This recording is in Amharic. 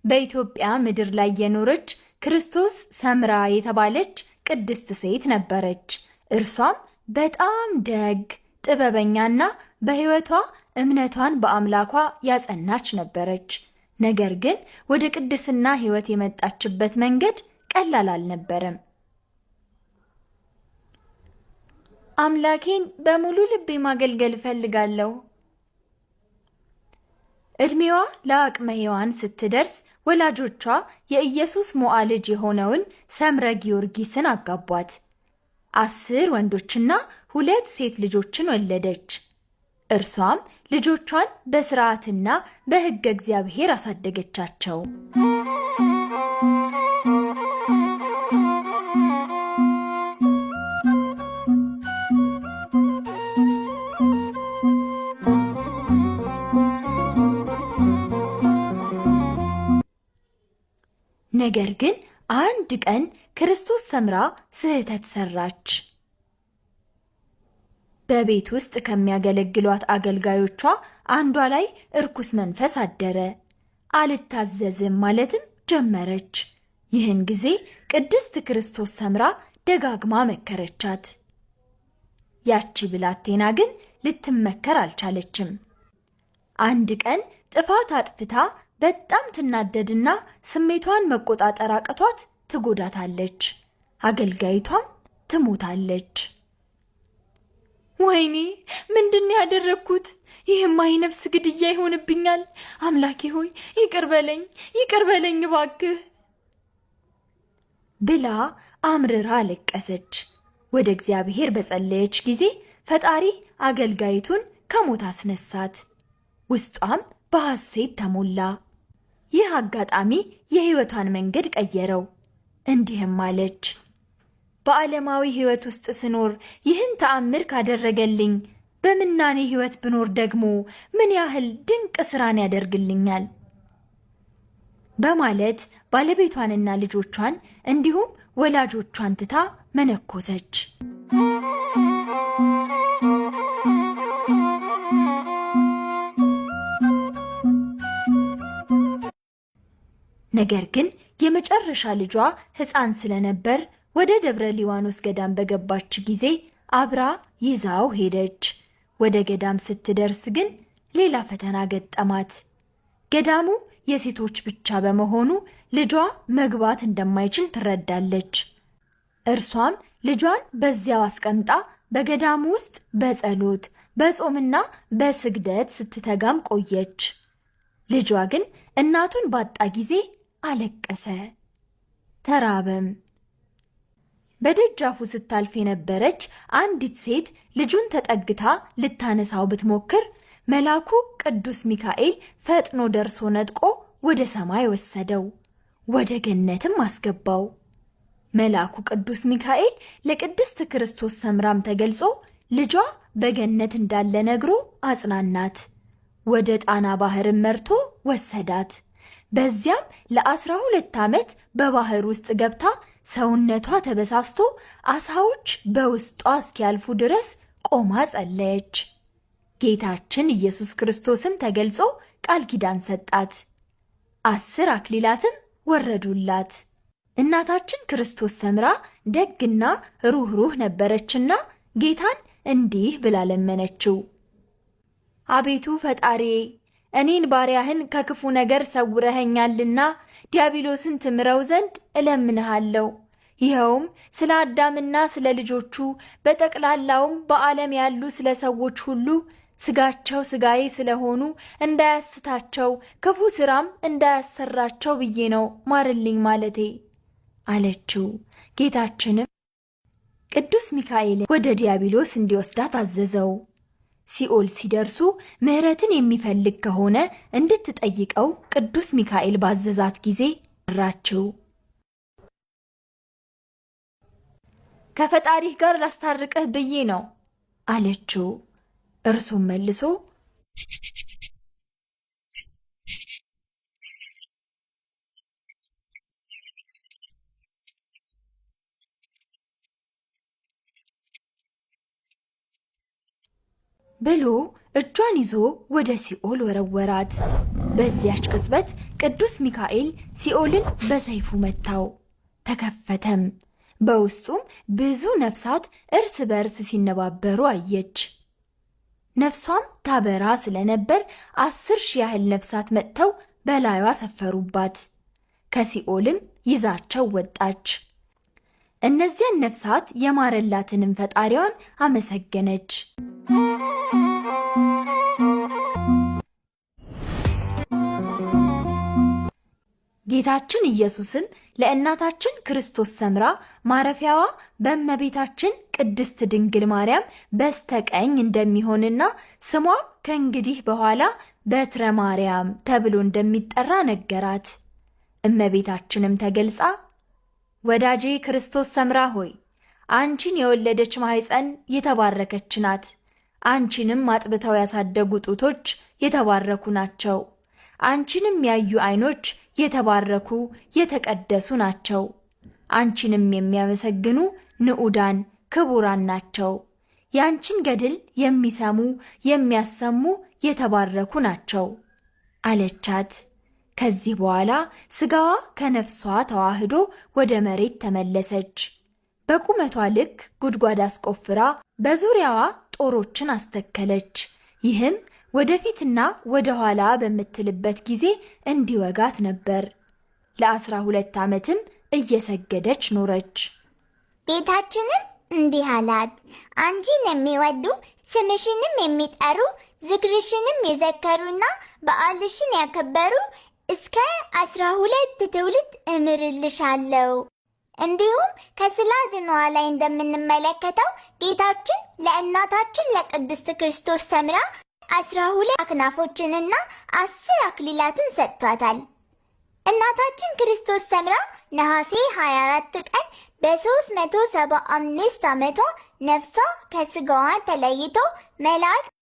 በኢትዮጵያ ምድር ላይ የኖረች ክርስቶስ ሰምራ የተባለች ቅድስት ሴት ነበረች። እርሷም በጣም ደግ፣ ጥበበኛና በሕይወቷ እምነቷን በአምላኳ ያጸናች ነበረች። ነገር ግን ወደ ቅድስና ሕይወት የመጣችበት መንገድ ቀላል አልነበረም። አምላኬን በሙሉ ልቤ ማገልገል እፈልጋለሁ። ዕድሜዋ ለአቅመ ሔዋን ስትደርስ ወላጆቿ የኢየሱስ ሞዓ ልጅ የሆነውን ሰምረ ጊዮርጊስን አጋቧት። 10 ወንዶችና 2 ሴት ልጆችን ወለደች። እርሷም ልጆቿን በሥርዓትና በሕገ እግዚአብሔር አሳደገቻቸው። ነገር ግን አንድ ቀን ክርስቶስ ሰምራ ስህተት ሰራች። በቤት ውስጥ ከሚያገለግሏት አገልጋዮቿ አንዷ ላይ እርኩስ መንፈስ አደረ። አልታዘዝም ማለትም ጀመረች። ይህን ጊዜ ቅድስት ክርስቶስ ሰምራ ደጋግማ መከረቻት። ያቺ ብላቴና ግን ልትመከር አልቻለችም። አንድ ቀን ጥፋት አጥፍታ በጣም ትናደድና ስሜቷን መቆጣጠር አቅቷት ትጎዳታለች። አገልጋይቷም ትሞታለች። ወይኔ ምንድን ያደረግኩት? ይህማ የነፍስ ግድያ ይሆንብኛል። አምላኬ ሆይ ይቅር በለኝ እባክህ ብላ አምርራ አለቀሰች። ወደ እግዚአብሔር በጸለየች ጊዜ ፈጣሪ አገልጋይቱን ከሞት አስነሳት። ውስጧም በሐሴት ተሞላ። ይህ አጋጣሚ የሕይወቷን መንገድ ቀየረው። እንዲህም አለች፣ በዓለማዊ ሕይወት ውስጥ ስኖር ይህን ተአምር ካደረገልኝ በምናኔ ሕይወት ብኖር ደግሞ ምን ያህል ድንቅ ሥራን ያደርግልኛል በማለት ባለቤቷንና ልጆቿን እንዲሁም ወላጆቿን ትታ መነኮሰች። ነገር ግን የመጨረሻ ልጇ ሕፃን ስለነበር ወደ ደብረ ሊባኖስ ገዳም በገባች ጊዜ አብራ ይዛው ሄደች። ወደ ገዳም ስትደርስ ግን ሌላ ፈተና ገጠማት። ገዳሙ የሴቶች ብቻ በመሆኑ ልጇ መግባት እንደማይችል ትረዳለች። እርሷም ልጇን በዚያው አስቀምጣ በገዳሙ ውስጥ በጸሎት በጾምና በስግደት ስትተጋም ቆየች። ልጇ ግን እናቱን ባጣ ጊዜ አለቀሰ፣ ተራበም። በደጃፉ ስታልፍ የነበረች አንዲት ሴት ልጁን ተጠግታ ልታነሳው ብትሞክር መልአኩ ቅዱስ ሚካኤል ፈጥኖ ደርሶ ነጥቆ ወደ ሰማይ ወሰደው፣ ወደ ገነትም አስገባው። መልአኩ ቅዱስ ሚካኤል ለቅድስት ክርስቶስ ሰምራም ተገልጾ ልጇ በገነት እንዳለ ነግሮ አጽናናት። ወደ ጣና ባህርም መርቶ ወሰዳት። በዚያም ለ12 ዓመት በባህር ውስጥ ገብታ ሰውነቷ ተበሳስቶ አሳዎች በውስጧ እስኪያልፉ ድረስ ቆማ ጸለየች። ጌታችን ኢየሱስ ክርስቶስም ተገልጾ ቃል ኪዳን ሰጣት። 10 አክሊላትም ወረዱላት። እናታችን ክርስቶስ ሰምራ ደግና ሩህሩህ ነበረችና ጌታን እንዲህ ብላ ለመነችው። አቤቱ ፈጣሪዬ፣ እኔን ባሪያህን ከክፉ ነገር ሰውረኸኛልና ዲያብሎስን ትምረው ዘንድ እለምንሃለሁ። ይኸውም ስለ አዳምና ስለ ልጆቹ በጠቅላላውም በዓለም ያሉ ስለ ሰዎች ሁሉ ስጋቸው ስጋዬ ስለሆኑ እንዳያስታቸው ክፉ ሥራም እንዳያሰራቸው ብዬ ነው ማርልኝ ማለቴ አለችው። ጌታችንም ቅዱስ ሚካኤል ወደ ዲያብሎስ እንዲወስዳት አዘዘው። ሲኦል ሲደርሱ ምሕረትን የሚፈልግ ከሆነ እንድትጠይቀው ቅዱስ ሚካኤል ባዘዛት ጊዜ ጠራችው። ከፈጣሪህ ጋር ላስታርቅህ ብዬ ነው አለችው። እርሱም መልሶ ብሎ እጇን ይዞ ወደ ሲኦል ወረወራት። በዚያች ቅጽበት ቅዱስ ሚካኤል ሲኦልን በሰይፉ መታው፣ ተከፈተም። በውስጡም ብዙ ነፍሳት እርስ በርስ ሲነባበሩ አየች። ነፍሷም ታበራ ስለነበር 10,000 ያህል ነፍሳት መጥተው በላዩዋ ሰፈሩባት። ከሲኦልም ይዛቸው ወጣች። እነዚያን ነፍሳት የማረላትንም ፈጣሪዋን አመሰገነች። ጌታችን ኢየሱስም ለእናታችን ክርስቶስ ሰምራ ማረፊያዋ በእመቤታችን ቅድስት ድንግል ማርያም በስተቀኝ እንደሚሆንና ስሟም ከእንግዲህ በኋላ በትረ ማርያም ተብሎ እንደሚጠራ ነገራት። እመቤታችንም ተገልጻ ወዳጄ ክርስቶስ ሰምራ ሆይ አንቺን የወለደች ማኅፀን የተባረከች ናት። አንቺንም አጥብተው ያሳደጉ ጡቶች የተባረኩ ናቸው። አንቺንም ያዩ ዓይኖች የተባረኩ የተቀደሱ ናቸው። አንቺንም የሚያመሰግኑ ንዑዳን ክቡራን ናቸው። ያንቺን ገድል የሚሰሙ የሚያሰሙ የተባረኩ ናቸው አለቻት። ከዚህ በኋላ ሥጋዋ ከነፍሷ ተዋህዶ ወደ መሬት ተመለሰች። በቁመቷ ልክ ጉድጓድ አስቆፍራ በዙሪያዋ ጦሮችን አስተከለች። ይህም ወደፊትና ወደ ኋላ በምትልበት ጊዜ እንዲወጋት ነበር። ለ12 ዓመትም እየሰገደች ኖረች። ጌታችንም እንዲህ አላት፣ አንቺን የሚወዱ ስምሽንም የሚጠሩ ዝክርሽንም የዘከሩና በዓልሽን ያከበሩ እስከ 12 ትውልድ እምርልሻለሁ። እንዲሁም ከስዕለ አድኅኖ ላይ እንደምንመለከተው ጌታችን ለእናታችን ለቅድስት ክርስቶስ ሰምራ 12 አክናፎችንና 10 አክሊላትን ሰጥቷታል። እናታችን ክርስቶስ ሰምራ ነሐሴ 24 ቀን በ375 ዓመቷ ነፍሷ ከስጋዋ ተለይቶ መልአክ